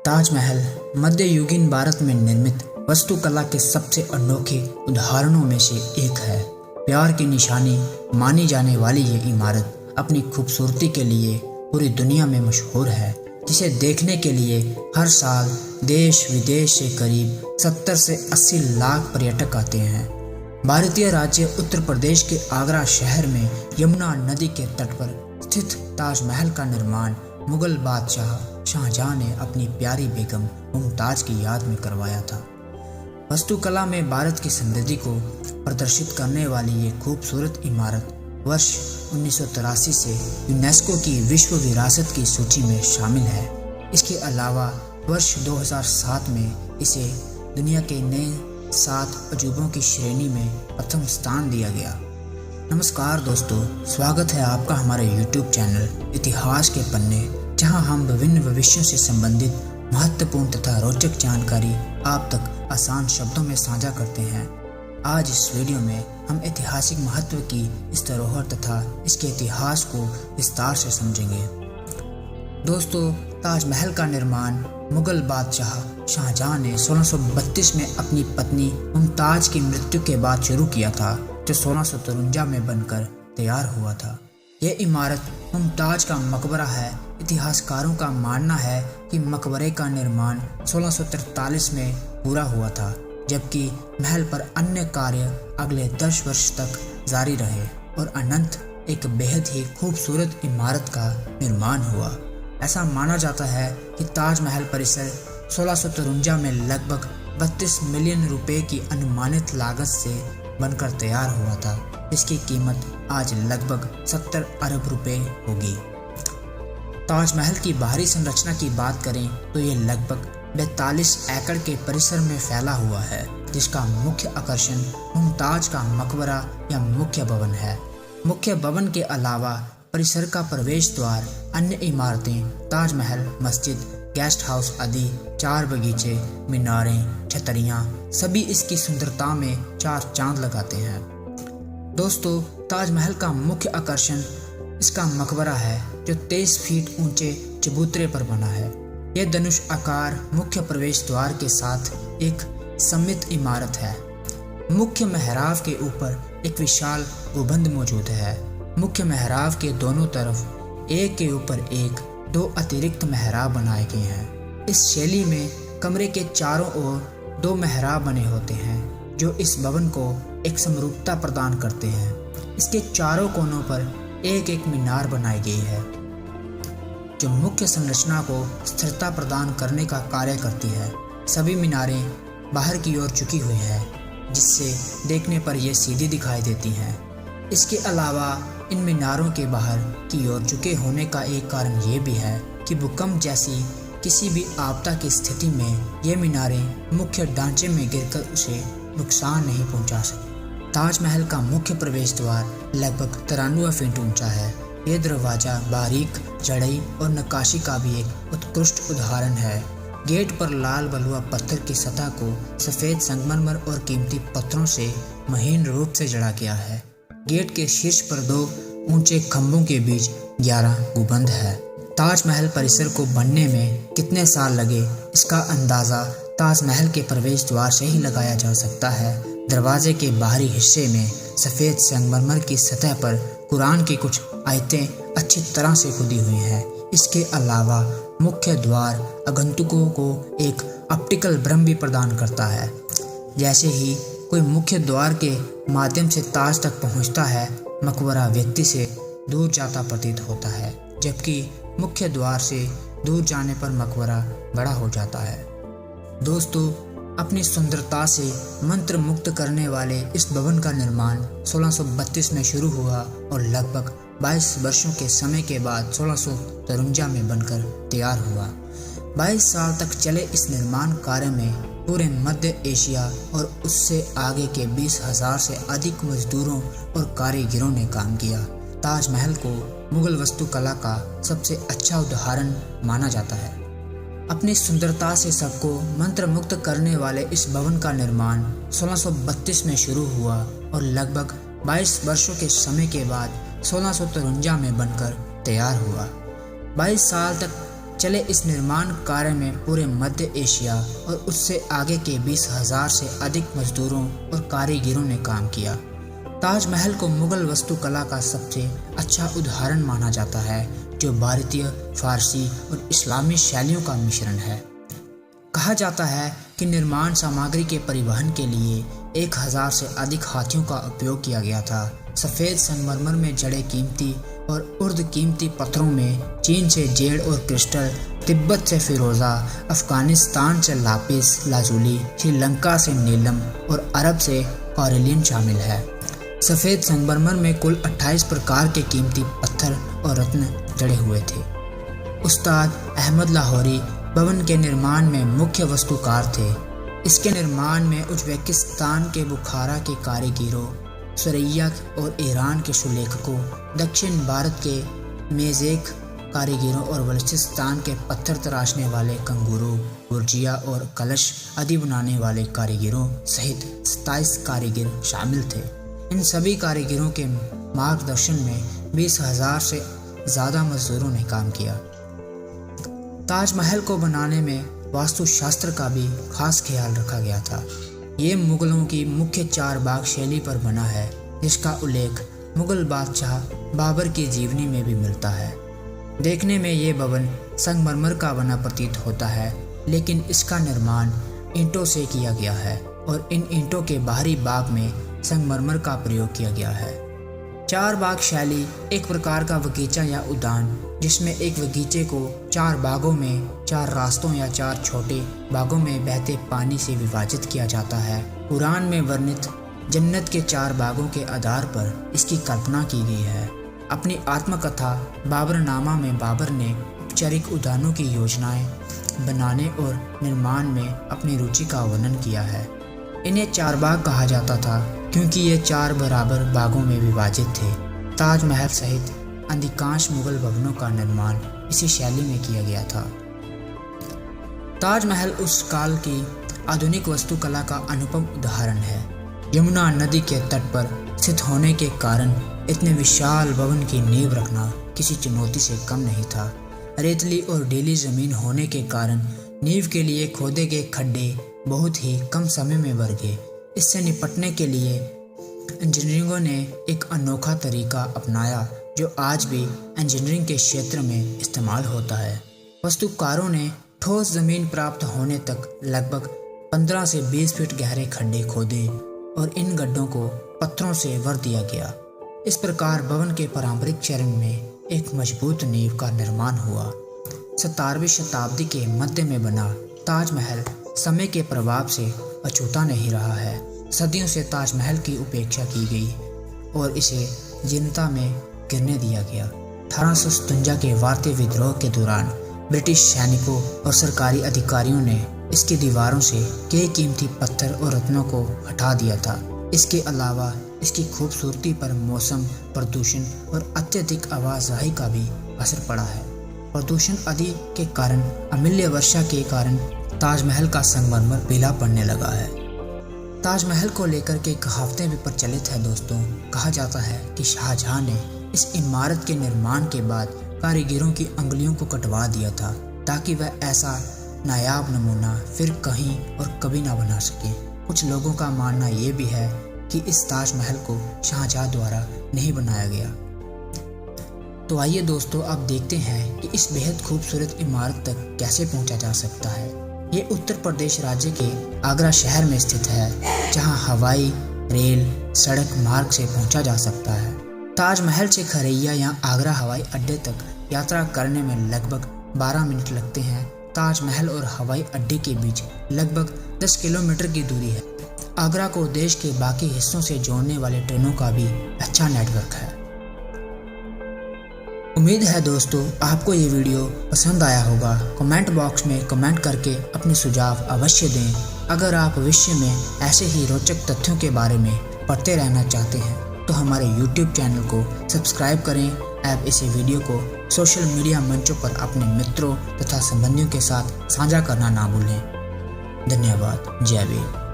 ताजमहल मध्ययुगीन भारत में निर्मित वास्तुकला के सबसे अनोखे उदाहरणों में से एक है। प्यार की निशानी मानी जाने वाली ये इमारत अपनी खूबसूरती के लिए पूरी दुनिया में मशहूर है, जिसे देखने के लिए हर साल देश विदेश से करीब 70 से 80 लाख पर्यटक आते हैं। भारतीय राज्य उत्तर प्रदेश के आगरा शहर में यमुना नदी के तट पर स्थित ताजमहल का निर्माण मुगल बादशाह शाहजहां ने अपनी प्यारी बेगम मुमताज की याद में करवाया था। वास्तुकला में भारत की समृद्धि को प्रदर्शित करने वाली ये खूबसूरत इमारत वर्ष 1983 से यूनेस्को की विश्व विरासत की सूची में शामिल है। इसके अलावा वर्ष 2007 में इसे दुनिया के नए 7 अजूबों की श्रेणी में प्रथम स्थान दिया गया। नमस्कार दोस्तों, स्वागत है आपका हमारे YouTube चैनल इतिहास के पन्ने, जहां हम विभिन्न भविष्यों से संबंधित महत्वपूर्ण तथा रोचक जानकारी आप तक आसान शब्दों में साझा करते हैं। आज इस वीडियो में हम ऐतिहासिक महत्व की इस धरोहर तथा इसके इतिहास को विस्तार से समझेंगे। दोस्तों, ताजमहल का निर्माण मुगल बादशाह शाहजहां ने 1632 में अपनी पत्नी मुमताज की मृत्यु के बाद शुरू किया था, जो 1653 में बनकर तैयार हुआ था। यह इमारत मुमताज का मकबरा है। इतिहासकारों का मानना है कि मकबरे का निर्माण 1643 में पूरा हुआ था, जबकि महल पर अन्य कार्य अगले 10 वर्ष तक जारी रहे और अनंत एक बेहद ही खूबसूरत इमारत का निर्माण हुआ। ऐसा माना जाता है कि ताजमहल परिसर 1653 में लगभग 32 मिलियन रुपए की अनुमानित लागत से बनकर तैयार हुआ था, जिसकी कीमत आज लगभग 70 अरब रुपए होगी। ताजमहल की बाहरी संरचना की बात करें तो ये लगभग 42 एकड़ के परिसर में फैला हुआ है, जिसका मुख्य आकर्षण मुमताज का मकबरा या मुख्य भवन है। मुख्य भवन के अलावा परिसर का प्रवेश द्वार, अन्य इमारतें, ताजमहल मस्जिद, गेस्ट हाउस आदि 4 बगीचे, मीनारें, छतरियां सभी इसकी सुंदरता में 4 चांद लगाते हैं। दोस्तों, ताजमहल का मुख्य आकर्षण इसका मकबरा है, जो 23 फीट ऊंचे चबूतरे पर बना है। यह धनुष आकार मुख्य प्रवेश द्वार के साथ एक सममित इमारत है। मुख्य मेहराब के ऊपर एक विशाल गुंबद मौजूद है। मुख्य मेहराब के दोनों तरफ एक के ऊपर एक 2 अतिरिक्त मेहराब बनाए गए हैं। इस शैली में कमरे के चारों ओर 2 मेहराब बने होते हैं, जो इस भवन को एक समरूपता प्रदान करते हैं। इसके चारों कोनों पर एक एक मीनार बनाई गई है, जो मुख्य संरचना को स्थिरता प्रदान करने का कार्य करती है। सभी मीनारें बाहर की ओर झुकी हुई हैं, जिससे देखने पर यह सीधी दिखाई देती हैं। इसके अलावा इन मीनारों के बाहर की ओर झुके होने का एक कारण ये भी है कि भूकंप जैसी किसी भी आपदा की स्थिति में ये मीनारें मुख्य ढांचे में गिरकर उसे नुकसान नहीं पहुंचा सकती। ताजमहल का मुख्य प्रवेश द्वार लगभग 93 फीट ऊंचा है। ये दरवाजा बारीक जड़ई और नक्काशी का भी एक उत्कृष्ट उदाहरण है। गेट पर लाल बलुआ पत्थर की सतह को सफ़ेद संगमरमर और कीमती पत्थरों से महीन रूप से जड़ा गया है। गेट के शीर्ष पर 2 ऊंचे खंभों के बीच 11 गुंबद है। ताजमहल परिसर को बनने में कितने साल लगे, इसका अंदाज़ा ताजमहल के प्रवेश द्वार से ही लगाया जा सकता है। दरवाजे के बाहरी हिस्से में सफ़ेद संगमरमर की सतह पर कुरान की कुछ आयतें अच्छी तरह से खुदी हुई हैं। इसके अलावा मुख्य द्वार आगंतुकों को एक ऑप्टिकल भ्रम भी प्रदान करता है। जैसे ही कोई मुख्य द्वार के माध्यम से ताज तक पहुंचता है, मकबरा व्यक्ति से दूर जाता प्रतीत होता है, जबकि मुख्य द्वार से दूर जाने पर मकबरा बड़ा हो जाता है। दोस्तों, अपनी सुंदरता से मंत्र मुक्त करने वाले इस भवन का निर्माण 1632 में शुरू हुआ और लगभग 22 वर्षों के समय के बाद 1653 में बनकर तैयार हुआ। 22 साल तक चले इस निर्माण कार्य में पूरे मध्य एशिया और उससे आगे के 20,000 से अधिक मजदूरों और कारीगरों ने काम किया। ताजमहल को मुगल वास्तुकला का सबसे अच्छा उदाहरण माना जाता है। अपनी सुंदरता से सबको मंत्र मुक्त करने वाले इस भवन का निर्माण 1632 में शुरू हुआ और लगभग 22 वर्षों के समय के बाद 1653 में बनकर तैयार हुआ। 22 साल तक चले इस निर्माण कार्य में पूरे मध्य एशिया और उससे आगे के 20,000 से अधिक मजदूरों और कारीगरों ने काम किया। ताजमहल को मुगल वास्तुकला का सबसे अच्छा उदाहरण माना जाता है, जो भारतीय, फारसी और इस्लामी शैलियों का मिश्रण है। कहा जाता है कि निर्माण सामग्री के परिवहन के लिए 1,000 से अधिक हाथियों का उपयोग किया गया था। सफ़ेद संगमरमर में जड़े कीमती और उर्द कीमती पत्थरों में चीन से जेड और क्रिस्टल, तिब्बत से फिरोज़ा, अफगानिस्तान से लापिस लाजुली, श्रीलंका से नीलम और अरब से कॉरेलियन शामिल है। सफ़ेद संगमरमर में कुल 28 प्रकार के कीमती पत्थर और रत्न जड़े हुए थे। उस्ताद अहमद लाहौरी भवन के निर्माण में मुख्य वास्तुकार थे। इसके निर्माण में उज़्बेकिस्तान के बुखारा के कारीगरों, सुरैया और ईरान के सुलेखकों, दक्षिण भारत के मेज़ेक कारीगरों और बलूचिस्तान के पत्थर तराशने वाले कंगूरों, बुर्जिया और कलश आदि बनाने वाले कारीगरों सहित 27 कारीगर शामिल थे। इन सभी कारीगरों के मार्गदर्शन में 20,000 से ज़्यादा मजदूरों ने काम किया। ताजमहल को बनाने में वास्तुशास्त्र का भी खास ख्याल रखा गया था। ये मुगलों की मुख्य 4 बाग शैली पर बना है, जिसका उल्लेख मुगल बादशाह बाबर की जीवनी में भी मिलता है। देखने में ये भवन संगमरमर का बना प्रतीत होता है, लेकिन इसका निर्माण ईंटों से किया गया है और इन ईंटों के बाहरी भाग में संगमरमर का प्रयोग किया गया है। 4 बाग शैली एक प्रकार का बगीचा या उद्यान, जिसमें एक बगीचे को 4 बागों में 4 रास्तों या 4 छोटे बागों में बहते पानी से विभाजित किया जाता है। कुरान में वर्णित जन्नत के 4 बागों के आधार पर इसकी कल्पना की गई है। अपनी आत्मकथा बाबरनामा में बाबर ने औपचारिक उद्यानों की योजनाएं बनाने और निर्माण में अपनी रुचि का वर्णन किया है। इन्हें 4 बाग कहा जाता था क्योंकि ये 4 बराबर बागों में विभाजित थे। ताजमहल सहित अधिकांश मुगल भवनों का निर्माण इसी शैली में किया गया था। ताजमहल उस काल की आधुनिक वास्तुकला का अनुपम उदाहरण है। यमुना नदी के तट पर स्थित होने के कारण इतने विशाल भवन की नींव रखना किसी चुनौती से कम नहीं था। रेतली और ढीली जमीन होने के कारण नींव के लिए खोदे गए खड्डे बहुत ही कम समय में भर गए। इससे निपटने के लिए इंजीनियरों ने एक अनोखा तरीका अपनाया, जो आज भी इंजीनियरिंग के क्षेत्र में इस्तेमाल होता है। वास्तुकारों ने ठोस जमीन प्राप्त होने तक लगभग 15 से 20 फीट गहरे खड्डे खोदे और इन गड्ढों को पत्थरों से भर दिया गया। इस प्रकार भवन के पारंपरिक चरण में एक मजबूत नींव का निर्माण हुआ। 17वीं शताब्दी के मध्य में बना ताजमहल समय के प्रभाव से अछूता नहीं रहा है। सदियों से ताजमहल की उपेक्षा की गई और इसे जीर्णता में गिरने दिया गया। 1857 के भारतीय विद्रोह के दौरान ब्रिटिश सैनिकों और सरकारी अधिकारियों ने इसकी दीवारों से कई कीमती पत्थर और रत्नों को हटा दिया था। इसके अलावा इसकी खूबसूरती पर मौसम, प्रदूषण और अत्यधिक आवाजाही का भी असर पड़ा है। प्रदूषण आदि के कारण, अमूल्य वर्षा के कारण ताजमहल का संगमरमर पीला पड़ने लगा है। ताजमहल को लेकर के कहावतें भी प्रचलित है दोस्तों। कहा जाता है कि शाहजहां ने इस इमारत के निर्माण के बाद कारीगरों की अंगुलियों को कटवा दिया था, ताकि वह ऐसा नायाब नमूना फिर कहीं और कभी ना बना सके। कुछ लोगों का मानना ये भी है कि इस ताजमहल को शाहजहां द्वारा नहीं बनाया गया। तो आइए दोस्तों, अब देखते हैं कि इस बेहद खूबसूरत इमारत तक कैसे पहुंचा जा सकता है। ये उत्तर प्रदेश राज्य के आगरा शहर में स्थित है, जहां हवाई, रेल, सड़क मार्ग से पहुंचा जा सकता है। ताजमहल से खरैया या आगरा हवाई अड्डे तक यात्रा करने में लगभग 12 मिनट लगते हैं। ताजमहल और हवाई अड्डे के बीच लगभग 10 किलोमीटर की दूरी है। आगरा को देश के बाकी हिस्सों से जोड़ने वाले ट्रेनों का भी अच्छा नेटवर्क है। उम्मीद है दोस्तों आपको ये वीडियो पसंद आया होगा। कमेंट बॉक्स में कमेंट करके अपने सुझाव अवश्य दें। अगर आप भविष्य में ऐसे ही रोचक तथ्यों के बारे में पढ़ते रहना चाहते हैं तो हमारे YouTube चैनल को सब्सक्राइब करें। आप इसे वीडियो को सोशल मीडिया मंचों पर अपने मित्रों तथा संबंधियों के साथ साझा करना ना भूलें। धन्यवाद। जय वीर।